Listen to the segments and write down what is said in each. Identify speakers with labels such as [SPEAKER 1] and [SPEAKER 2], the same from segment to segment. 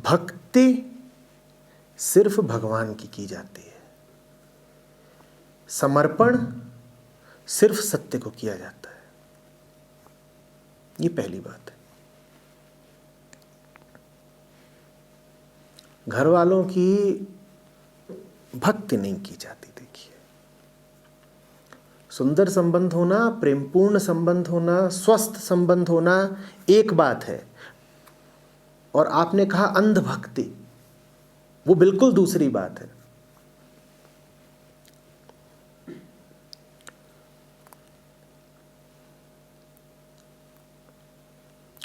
[SPEAKER 1] भक्ति सिर्फ भगवान की जाती है, समर्पण सिर्फ सत्य को किया जाता है। ये पहली बात है। घर वालों की भक्ति नहीं की जाती। देखिए, सुंदर संबंध होना, प्रेमपूर्ण संबंध होना, स्वस्थ संबंध होना एक बात है, और आपने कहा अंधभक्ति, वो बिल्कुल दूसरी बात है।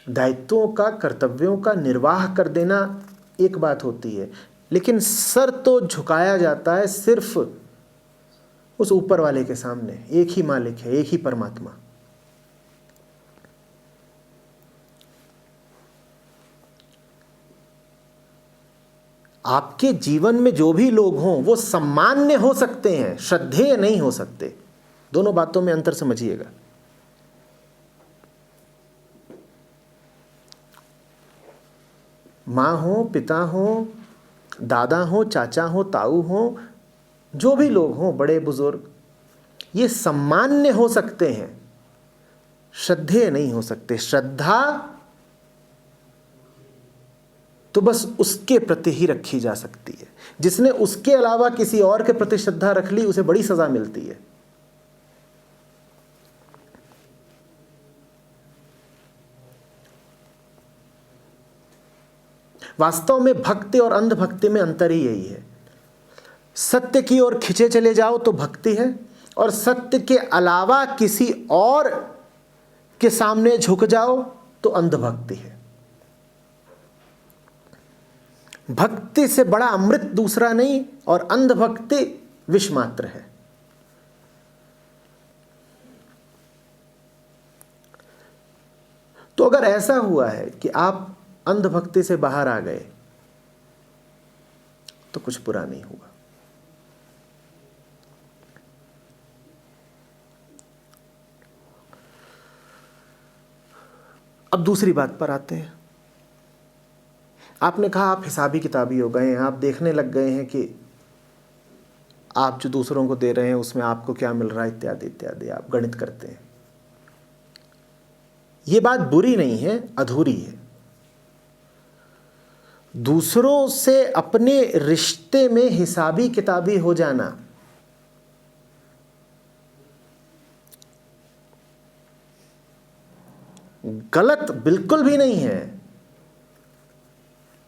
[SPEAKER 1] दायित्वों का, कर्तव्यों का निर्वाह कर देना एक बात होती है, लेकिन सर तो झुकाया जाता है सिर्फ उस ऊपर वाले के सामने। एक ही मालिक है, एक ही परमात्मा। आपके जीवन में जो भी लोग हों वो सम्मान्य हो सकते हैं, श्रद्धेय नहीं हो सकते। दोनों बातों में अंतर समझिएगा। माँ हो, पिता हो, दादा हो, चाचा हो, ताऊ हो, जो भी लोग हों, बड़े बुजुर्ग, ये सम्मान्य हो सकते हैं, श्रद्धेय नहीं हो सकते। श्रद्धा तो बस उसके प्रति ही रखी जा सकती है। जिसने उसके अलावा किसी और के प्रति श्रद्धा रख ली, उसे बड़ी सजा मिलती है। वास्तव में भक्ति और अंधभक्ति में अंतर ही यही है। सत्य की ओर खिंचे चले जाओ तो भक्ति है, और सत्य के अलावा किसी और के सामने झुक जाओ तो अंधभक्ति है। भक्ति से बड़ा अमृत दूसरा नहीं, और अंधभक्ति विष मात्र है। तो अगर ऐसा हुआ है कि आप अंधभक्ति से बाहर आ गए तो कुछ बुरा नहीं हुआ। अब दूसरी बात पर आते हैं। आपने कहा आप हिसाबी किताबी हो गए हैं, आप देखने लग गए हैं कि आप जो दूसरों को दे रहे हैं उसमें आपको क्या मिल रहा है, इत्यादि इत्यादि, आप गणित करते हैं। ये बात बुरी नहीं है, अधूरी है। दूसरों से अपने रिश्ते में हिसाबी किताबी हो जाना गलत बिल्कुल भी नहीं है,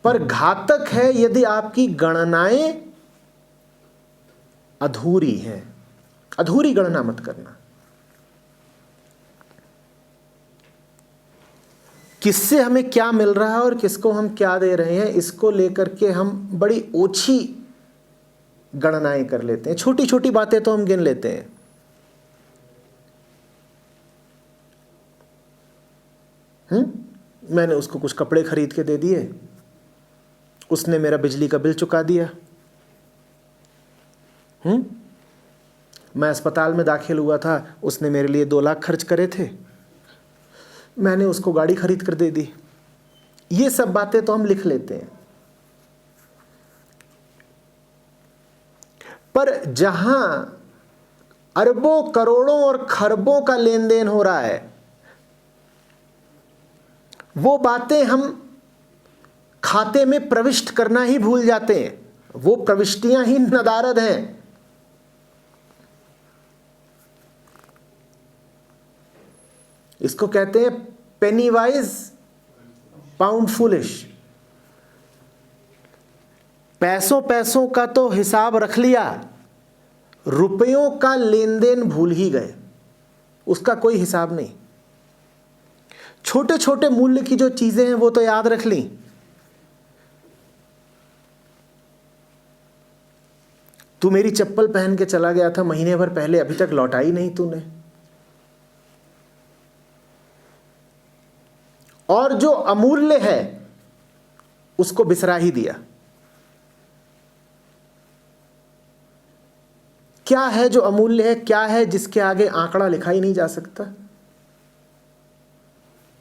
[SPEAKER 1] पर घातक है यदि आपकी गणनाएं अधूरी हैं। अधूरी गणना मत करना। किससे हमें क्या मिल रहा है और किसको हम क्या दे रहे हैं, इसको लेकर के हम बड़ी ओछी गणनाएं कर लेते हैं। छोटी छोटी बातें तो हम गिन लेते हैं। मैंने उसको कुछ कपड़े खरीद के दे दिए, उसने मेरा बिजली का बिल चुका दिया। मैं अस्पताल में दाखिल हुआ था, उसने मेरे लिए 2 लाख खर्च करे थे, मैंने उसको गाड़ी खरीद कर दे दी। ये सब बातें तो हम लिख लेते हैं। पर जहां अरबों, करोड़ों और खरबों का लेन देन हो रहा है, वो बातें हम खाते में प्रविष्ट करना ही भूल जाते हैं। वो प्रविष्टियां ही नदारद हैं। इसको कहते हैं पेनी वाइज पाउंड फुलिश। पैसों पैसों का तो हिसाब रख लिया, रुपयों का लेन देन भूल ही गए, उसका कोई हिसाब नहीं। छोटे छोटे मूल्य की जो चीजें हैं वो तो याद रख ली। तू मेरी चप्पल पहन के चला गया था महीने भर पहले, अभी तक लौटाई नहीं तूने। और जो अमूल्य है उसको बिसरा ही दिया। क्या है जो अमूल्य है? क्या है जिसके आगे आंकड़ा लिखा ही नहीं जा सकता?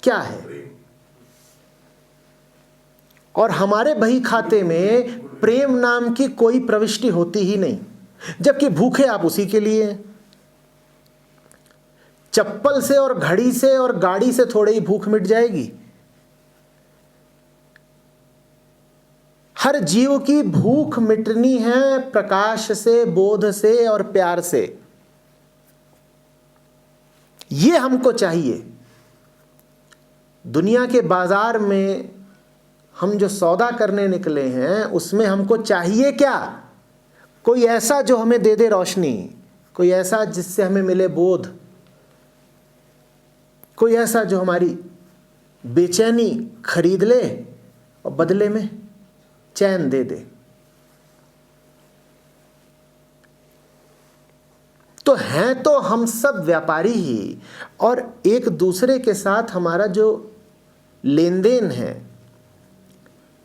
[SPEAKER 1] क्या है? और हमारे बही खाते में प्रेम नाम की कोई प्रविष्टि होती ही नहीं, जबकि भूखे आप उसी के लिए हैं। चप्पल से और घड़ी से और गाड़ी से थोड़ी ही भूख मिट जाएगी। हर जीव की भूख मिटनी है प्रकाश से, बोध से और प्यार से। ये हमको चाहिए। दुनिया के बाजार में हम जो सौदा करने निकले हैं उसमें हमको चाहिए क्या? कोई ऐसा जो हमें दे दे रोशनी, कोई ऐसा जिससे हमें मिले बोध, कोई ऐसा जो हमारी बेचैनी खरीद ले और बदले में चैन दे दे। तो हैं तो हम सब व्यापारी ही, और एक दूसरे के साथ हमारा जो लेन देन है,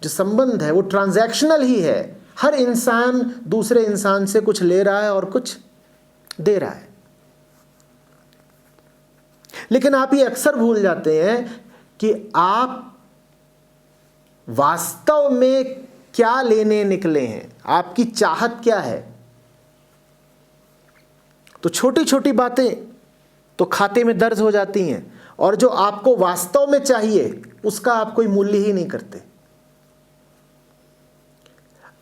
[SPEAKER 1] जो संबंध है, वो ट्रांजैक्शनल ही है। हर इंसान दूसरे इंसान से कुछ ले रहा है और कुछ दे रहा है। लेकिन आप ये अक्सर भूल जाते हैं कि आप वास्तव में क्या लेने निकले हैं, आपकी चाहत क्या है। तो छोटी छोटी बातें तो खाते में दर्ज हो जाती हैं, और जो आपको वास्तव में चाहिए उसका आप कोई मूल्य ही नहीं करते।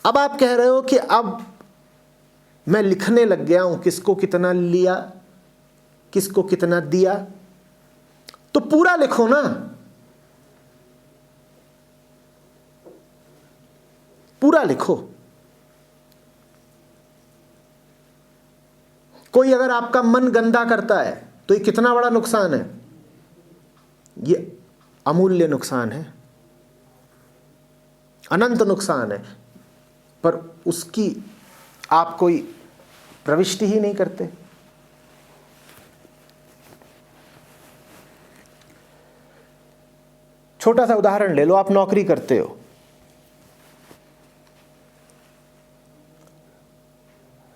[SPEAKER 1] अब आप कह रहे हो कि अब मैं लिखने लग गया हूं किसको कितना लिया, किसको कितना दिया। तो पूरा लिखो ना, पूरा लिखो। कोई अगर आपका मन गंदा करता है तो ये कितना बड़ा नुकसान है, ये अमूल्य नुकसान है, अनंत नुकसान है, पर उसकी आप कोई प्रविष्टि ही नहीं करते। छोटा सा उदाहरण ले लो, आप नौकरी करते हो,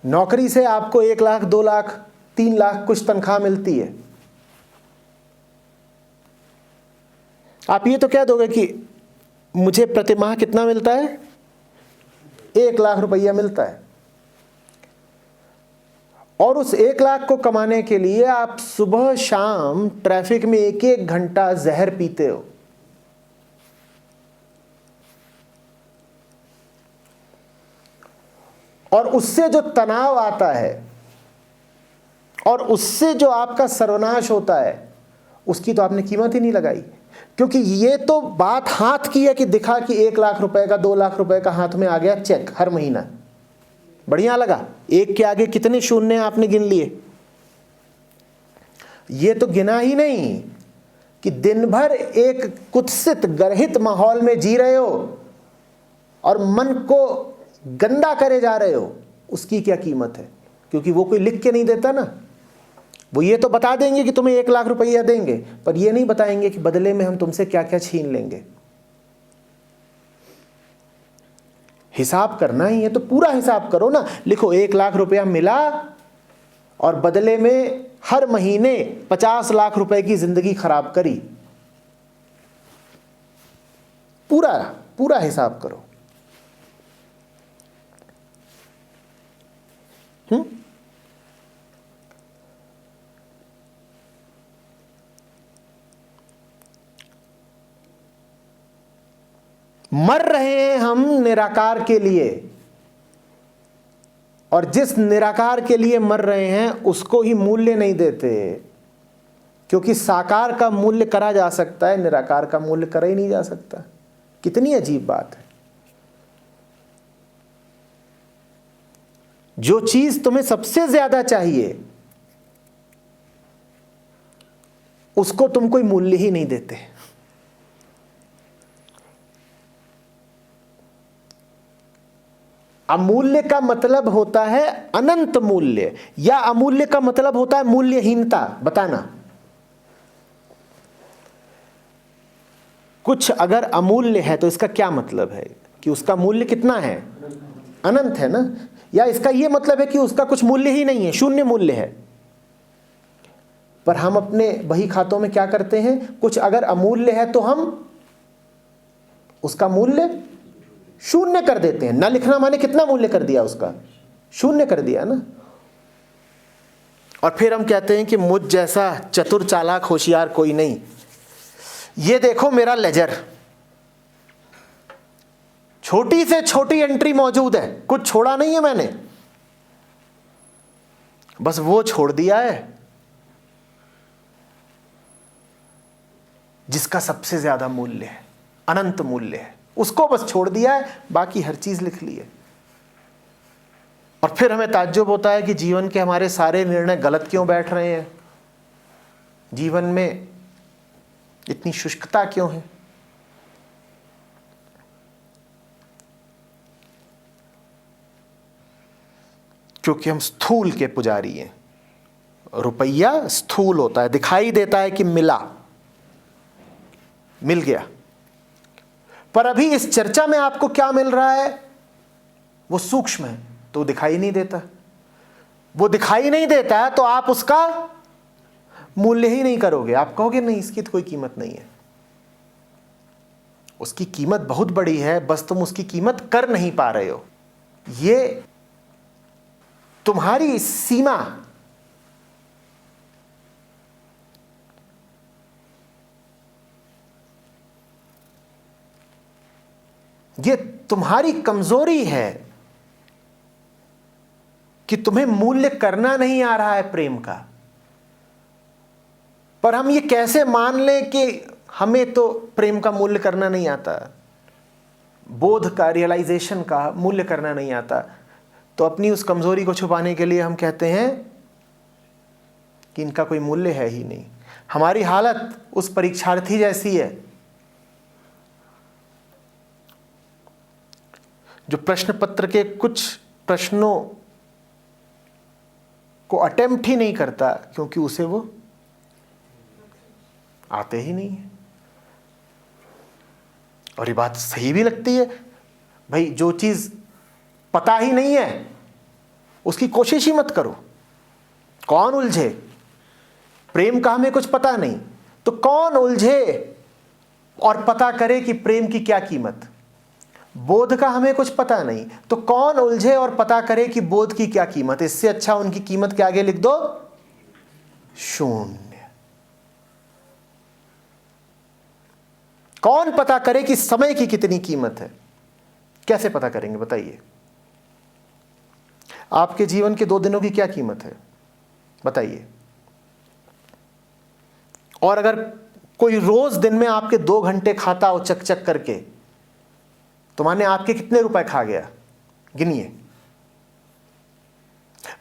[SPEAKER 1] नौकरी से आपको 1 लाख, 2 लाख, 3 लाख कुछ तनख्वाह मिलती है। आप ये तो कह दोगे कि मुझे प्रति माह कितना मिलता है, 1 लाख रुपया मिलता है, और उस 1 लाख को कमाने के लिए आप सुबह शाम ट्रैफिक में 1-1 घंटा जहर पीते हो। और उससे जो तनाव आता है और उससे जो आपका सर्वनाश होता है, उसकी तो आपने कीमत ही नहीं लगाई। क्योंकि ये तो बात हाथ की है कि दिखा कि 1 लाख रुपए का, 2 लाख रुपए का हाथ में आ गया चेक हर महीना, बढ़िया लगा। 1 के आगे कितने शून्य आपने गिन लिए। ये तो गिना ही नहीं कि दिन भर एक कुत्सित गर्हित माहौल में जी रहे हो और मन को गंदा करे जा रहे हो, उसकी क्या कीमत है। क्योंकि वो कोई लिख के नहीं देता ना। वो ये तो बता देंगे कि तुम्हें 1 लाख रुपया देंगे, पर ये नहीं बताएंगे कि बदले में हम तुमसे क्या क्या छीन लेंगे। हिसाब करना ही है तो पूरा हिसाब करो ना। लिखो 1 लाख रुपया मिला और बदले में हर महीने 50 लाख रुपए की जिंदगी खराब करी। पूरा पूरा हिसाब करो। मर रहे हैं हम निराकार के लिए, और जिस निराकार के लिए मर रहे हैं उसको ही मूल्य नहीं देते। क्योंकि साकार का मूल्य करा जा सकता है, निराकार का मूल्य करा ही नहीं जा सकता। कितनी अजीब बात है। जो चीज तुम्हें सबसे ज्यादा चाहिए उसको तुम कोई मूल्य ही नहीं देते। अमूल्य का मतलब होता है अनंत मूल्य, या अमूल्य का मतलब होता है मूल्यहीनता। बताना, कुछ अगर अमूल्य है तो इसका क्या मतलब है कि उसका मूल्य कितना है, अनंत है ना। या इसका यह मतलब है कि उसका कुछ मूल्य ही नहीं है, शून्य मूल्य है। पर हम अपने बही खातों में क्या करते हैं, कुछ अगर अमूल्य है तो हम उसका मूल्य शून्य कर देते हैं। न लिखना माने कितना मूल्य कर दिया उसका, शून्य कर दिया ना। और फिर हम कहते हैं कि मुझ जैसा चतुर चालाक होशियार कोई नहीं। ये देखो मेरा लेजर, छोटी से छोटी एंट्री मौजूद है, कुछ छोड़ा नहीं है मैंने, बस वो छोड़ दिया है जिसका सबसे ज्यादा मूल्य है, अनंत मूल्य है, उसको बस छोड़ दिया है, बाकी हर चीज लिख ली है। और फिर हमें ताज्जुब होता है कि जीवन के हमारे सारे निर्णय गलत क्यों बैठ रहे हैं, जीवन में इतनी शुष्कता क्यों है। क्योंकि हम स्थूल के पुजारी हैं। रुपया स्थूल होता है, दिखाई देता है कि मिल गया, पर अभी इस चर्चा में आपको क्या मिल रहा है वो सूक्ष्म है, तो दिखाई नहीं देता। वो दिखाई नहीं देता है तो आप उसका मूल्य ही नहीं करोगे। आप कहोगे नहीं, इसकी तो कोई कीमत नहीं है। उसकी कीमत बहुत बड़ी है, बस तुम उसकी कीमत कर नहीं पा रहे हो। ये तुम्हारी सीमा, ये तुम्हारी कमजोरी है कि तुम्हें मूल्य करना नहीं आ रहा है प्रेम का। पर हम ये कैसे मान लें कि हमें तो प्रेम का मूल्य करना नहीं आता, बोध का, रियलाइजेशन का मूल्य करना नहीं आता। तो अपनी उस कमजोरी को छुपाने के लिए हम कहते हैं कि इनका कोई मूल्य है ही नहीं। हमारी हालत उस परीक्षार्थी जैसी है जो प्रश्न पत्र के कुछ प्रश्नों को अटेम्प्ट ही नहीं करता क्योंकि उसे वो आते ही नहीं है। और ये बात सही भी लगती है भाई, जो चीज पता ही नहीं है उसकी कोशिश ही मत करो। कौन उलझे, प्रेम का हमें कुछ पता नहीं तो कौन उलझे और पता करे कि प्रेम की क्या कीमत। बोध का हमें कुछ पता नहीं तो कौन उलझे और पता करे कि बोध की क्या कीमत। इससे अच्छा उनकी कीमत के आगे लिख दो शून्य। कौन पता करे कि समय की कितनी कीमत है। कैसे पता करेंगे बताइए। आपके जीवन के 2 दिनों की क्या कीमत है बताइए। और अगर कोई रोज दिन में आपके 2 घंटे खाता हो चक चक करके, तो माने आपके कितने रुपए खा गया, गिनिए।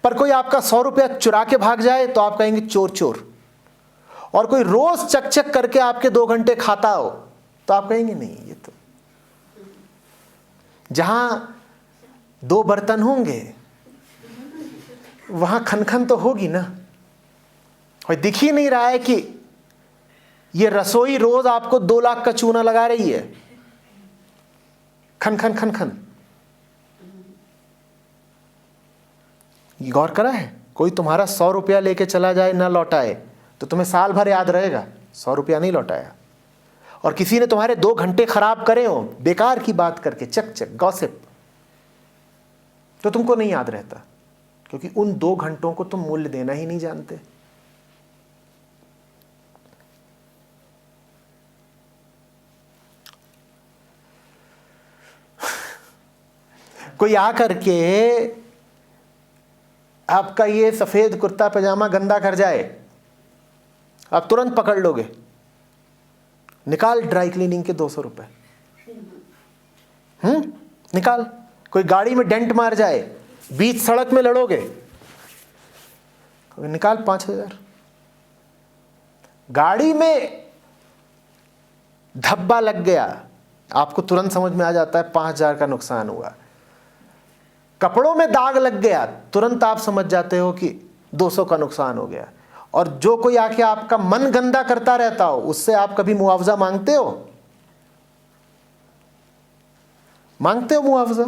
[SPEAKER 1] पर कोई आपका 100 रुपया चुरा के भाग जाए तो आप कहेंगे चोर चोर। और कोई रोज चक चक करके आपके 2 घंटे खाता हो तो आप कहेंगे नहीं, ये तो जहां 2 बर्तन होंगे वहां खनखन तो होगी ना। और दिख ही नहीं रहा है कि ये रसोई रोज आपको 2 लाख का चूना लगा रही है। खन खन खन खन। ये गौर करा है, कोई तुम्हारा 100 रुपया लेके चला जाए ना लौटाए तो तुम्हें साल भर याद रहेगा 100 रुपया नहीं लौटाया। और किसी ने तुम्हारे 2 घंटे खराब करे हो बेकार की बात करके, चक चक गॉसिप, तो तुमको नहीं याद रहता क्योंकि उन 2 घंटों को तुम मूल्य देना ही नहीं जानते। कोई आकर के आपका ये सफेद कुर्ता पैजामा गंदा कर जाए, आप तुरंत पकड़ लोगे, निकाल ड्राई क्लीनिंग के 200 रुपए, निकाल। कोई गाड़ी में डेंट मार जाए, बीच सड़क में लड़ोगे, निकाल 5000। गाड़ी में धब्बा लग गया, आपको तुरंत समझ में आ जाता है 5000 का नुकसान हुआ। कपड़ों में दाग लग गया, तुरंत आप समझ जाते हो कि 200 का नुकसान हो गया। और जो कोई आके आपका मन गंदा करता रहता हो, उससे आप कभी मुआवजा मांगते हो? मांगते हो मुआवजा?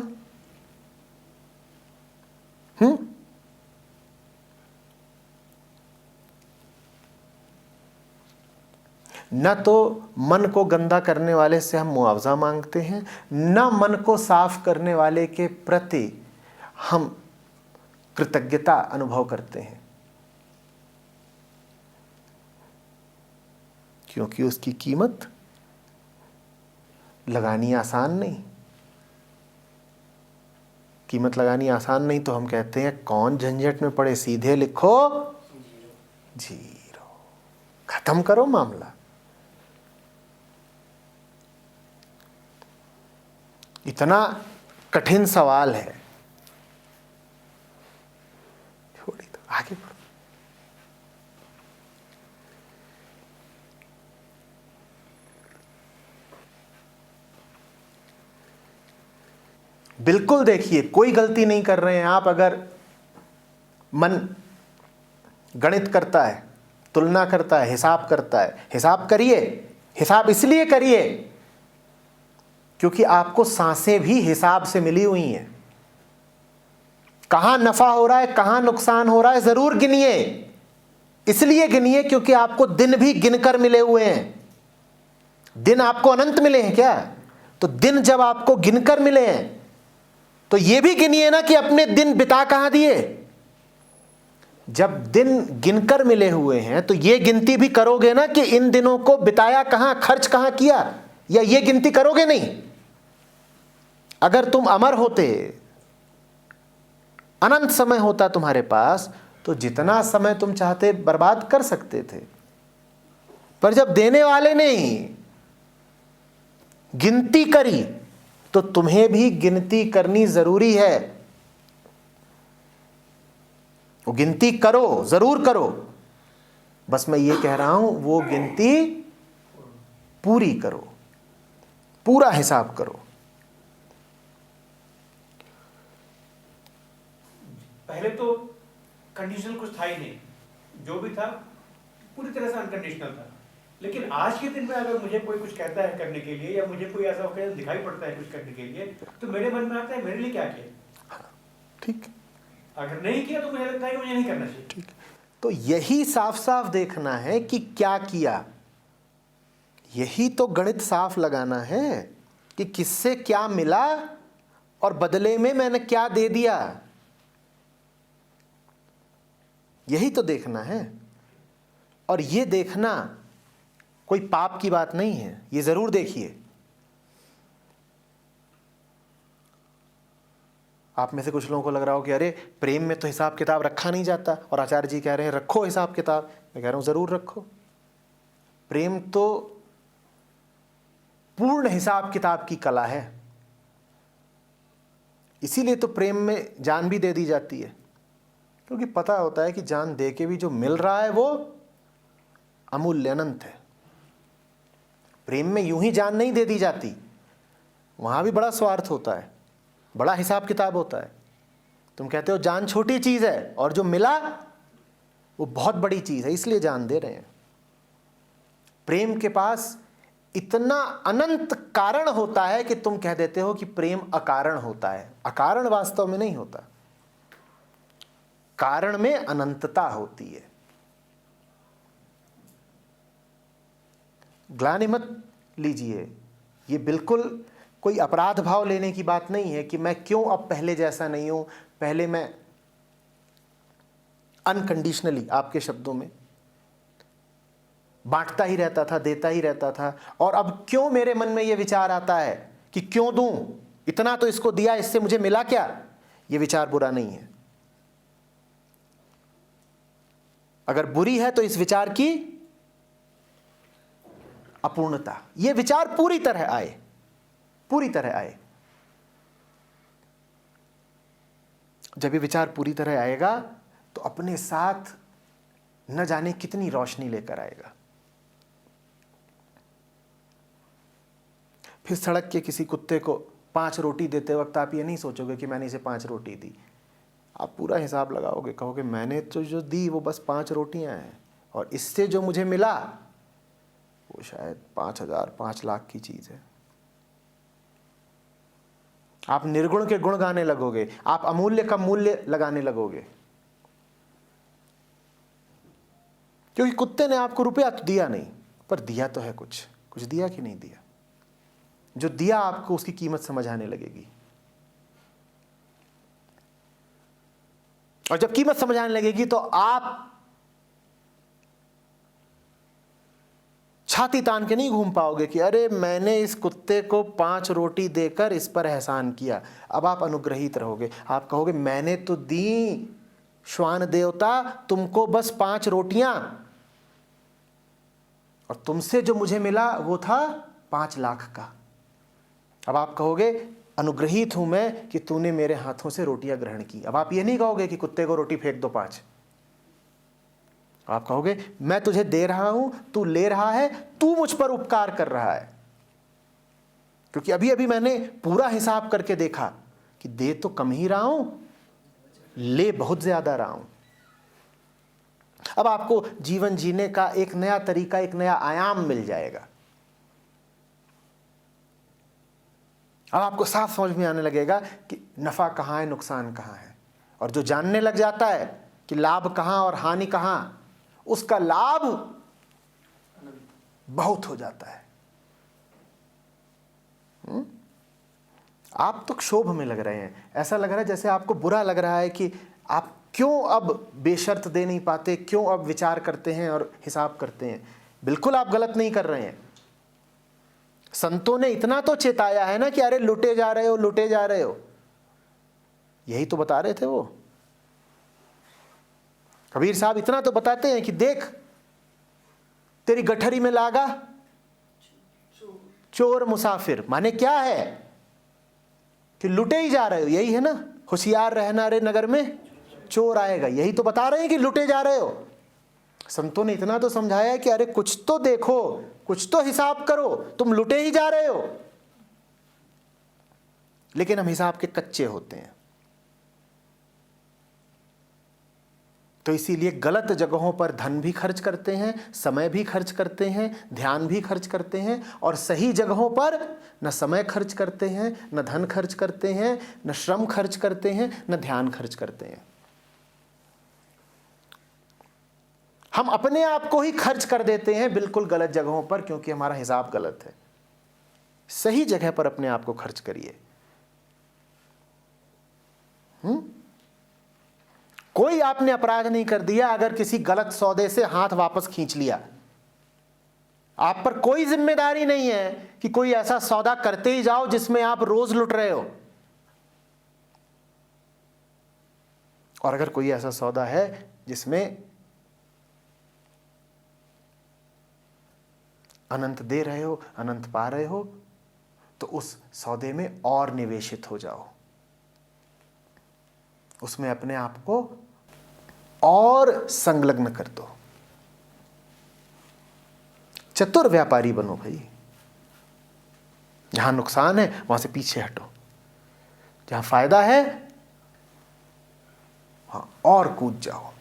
[SPEAKER 1] न तो मन को गंदा करने वाले से हम मुआवजा मांगते हैं, न मन को साफ करने वाले के प्रति हम कृतज्ञता अनुभव करते हैं, क्योंकि उसकी कीमत लगानी आसान नहीं। कीमत लगानी आसान नहीं तो हम कहते हैं कौन झंझट में पड़े, सीधे लिखो जीरो, खत्म करो मामला। इतना कठिन सवाल है, छोड़ी तो आगे बढ़ो। बिल्कुल देखिए, कोई गलती नहीं कर रहे हैं आप। अगर मन गणित करता है, तुलना करता है, हिसाब करता है, हिसाब करिए। हिसाब इसलिए करिए क्योंकि आपको सांसें भी हिसाब से मिली हुई हैं। कहां नफा हो रहा है, कहां नुकसान हो रहा है, जरूर गिनिए। इसलिए गिनिए क्योंकि आपको दिन भी गिनकर मिले हुए हैं। दिन आपको अनंत मिले हैं क्या? तो दिन जब आपको गिनकर मिले हैं तो यह भी गिनिए ना कि अपने दिन बिता कहां दिए। जब दिन गिनकर मिले हुए हैं तो यह गिनती भी करोगे ना कि इन दिनों को बिताया कहां, खर्च कहां किया, या यह गिनती करोगे नहीं? अगर तुम अमर होते, अनंत समय होता तुम्हारे पास, तो जितना समय तुम चाहते बर्बाद कर सकते थे। पर जब देने वाले ने गिनती करी तो तुम्हें भी गिनती करनी जरूरी है। वो गिनती करो, जरूर करो। बस मैं ये कह रहा हूं, वो गिनती पूरी करो, पूरा हिसाब करो।
[SPEAKER 2] पहले तो कंडीशनल कुछ था ही नहीं, जो भी था पूरी तरह से अनकंडीशनल था। लेकिन आज के दिन में अगर मुझे कोई कुछ कहता है करने के लिए, या मुझे कोई ऐसा दिखाई पड़ता है कुछ करने के लिए, तो मेरे मन में आता है मेरे लिए क्या किया।
[SPEAKER 1] ठीक,
[SPEAKER 2] अगर नहीं किया तो मुझे लगता है कि मुझे नहीं करना चाहिए।
[SPEAKER 1] ठीक, तो यही साफ साफ देखना है कि क्या किया। यही तो गणित साफ लगाना है कि किससे क्या मिला और बदले में मैंने क्या दे दिया। यही तो देखना है। और ये देखना कोई पाप की बात नहीं है, ये जरूर देखिए। आप में से कुछ लोगों को लग रहा हो कि अरे प्रेम में तो हिसाब किताब रखा नहीं जाता, और आचार्य जी कह रहे हैं रखो हिसाब किताब। मैं कह रहा हूं जरूर रखो। प्रेम तो पूर्ण हिसाब किताब की कला है। इसीलिए तो प्रेम में जान भी दे दी जाती है, क्योंकि पता होता है कि जान दे के भी जो मिल रहा है वो अमूल्य अनंत है। प्रेम में यूं ही जान नहीं दे दी जाती, वहां भी बड़ा स्वार्थ होता है, बड़ा हिसाब किताब होता है। तुम कहते हो जान छोटी चीज है, और जो मिला वो बहुत बड़ी चीज है, इसलिए जान दे रहे हैं। प्रेम के पास इतना अनंत कारण होता है कि तुम कह देते हो कि प्रेम अकारण होता है। अकारण वास्तव में नहीं होता, कारण में अनंतता होती है। ग्लानि मत लीजिए, ये बिल्कुल कोई अपराध भाव लेने की बात नहीं है कि मैं क्यों अब पहले जैसा नहीं हूं। पहले मैं अनकंडीशनली, आपके शब्दों में, बांटता ही रहता था, देता ही रहता था, और अब क्यों मेरे मन में यह विचार आता है कि क्यों दूं, इतना तो इसको दिया, इससे मुझे मिला क्या। यह विचार बुरा नहीं है। अगर बुरी है तो इस विचार की अपूर्णता, यह विचार पूरी तरह आए, पूरी तरह आए। जब ये विचार पूरी तरह आएगा तो अपने साथ न जाने कितनी रोशनी लेकर आएगा। फिर सड़क के किसी कुत्ते को 5 रोटी देते वक्त आप ये नहीं सोचोगे कि मैंने इसे 5 रोटी दी। आप पूरा हिसाब लगाओगे, कहोगे मैंने तो जो दी वो बस 5 रोटियां हैं, और इससे जो मुझे मिला वो शायद 5,000 5 लाख की चीज है। आप निर्गुण के गुण गाने लगोगे, आप अमूल्य का मूल्य लगाने लगोगे, क्योंकि कुत्ते ने आपको रुपया तो दिया नहीं, पर दिया तो है कुछ दिया कि नहीं दिया? जो दिया आपको उसकी कीमत समझ आने लगेगी। और जब कीमत समझ आने लगेगी तो आप छाती तान के नहीं घूम पाओगे कि अरे मैंने इस कुत्ते को 5 रोटी देकर इस पर एहसान किया। अब आप अनुग्रहित रहोगे। आप कहोगे मैंने तो दी श्वान देवता तुमको बस 5 रोटियां, और तुमसे जो मुझे मिला वो था 5 लाख का। अब आप कहोगे अनुग्रहित हूं मैं कि तूने मेरे हाथों से रोटियां ग्रहण की। अब आप ये नहीं कहोगे कि कुत्ते को रोटी फेंक दो 5। आप कहोगे मैं तुझे दे रहा हूं, तू ले रहा है, तू मुझ पर उपकार कर रहा है। क्योंकि अभी अभी मैंने पूरा हिसाब करके देखा कि दे तो कम ही रहा हूं, ले बहुत ज्यादा रहा हूं। अब आपको जीवन जीने का एक नया तरीका, एक नया आयाम मिल जाएगा। अब आपको साफ समझ में आने लगेगा कि नफा कहां है, नुकसान कहां है। और जो जानने लग जाता है कि लाभ कहां और हानि कहां, उसका लाभ बहुत हो जाता है। आप तो क्षोभ में लग रहे हैं। ऐसा लग रहा है जैसे आपको बुरा लग रहा है कि आप क्यों अब बेशर्त दे नहीं पाते, क्यों अब विचार करते हैं और हिसाब करते हैं। बिल्कुल आप गलत नहीं कर रहे हैं। संतों ने इतना तो चेताया है ना कि अरे लुटे जा रहे हो, लुटे जा रहे हो। यही तो बता रहे थे वो। कबीर साहब इतना तो बताते हैं कि देख तेरी गठरी में लागा चोर मुसाफिर। माने क्या है कि लुटे ही जा रहे हो। यही है ना, होशियार रहना रे नगर में चोर आएगा। यही तो बता रहे हैं कि लुटे जा रहे हो। संतों ने इतना तो समझाया है कि अरे कुछ तो देखो, कुछ तो हिसाब करो, तुम लुटे ही जा रहे हो। लेकिन हम हिसाब के कच्चे होते हैं। तो इसीलिए गलत जगहों पर धन भी खर्च करते हैं, समय भी खर्च करते हैं, ध्यान भी खर्च करते हैं, और सही जगहों पर न समय खर्च करते हैं, न धन खर्च करते हैं, न श्रम खर्च करते हैं, न ध्यान खर्च करते हैं। हम अपने आप को ही खर्च कर देते हैं बिल्कुल गलत जगहों पर, क्योंकि हमारा हिसाब गलत है। सही जगह पर अपने आप को खर्च करिए। कोई आपने अपराध नहीं कर दिया अगर किसी गलत सौदे से हाथ वापस खींच लिया। आप पर कोई जिम्मेदारी नहीं है कि कोई ऐसा सौदा करते ही जाओ जिसमें आप रोज लुट रहे हो। और अगर कोई ऐसा सौदा है जिसमें अनंत दे रहे हो, अनंत पा रहे हो, तो उस सौदे में और निवेशित हो जाओ। उसमें अपने आप को और संलग्न कर दो। चतुर व्यापारी बनो भाई। जहां नुकसान है वहां से पीछे हटो, जहां फायदा है वहां और कूद जाओ।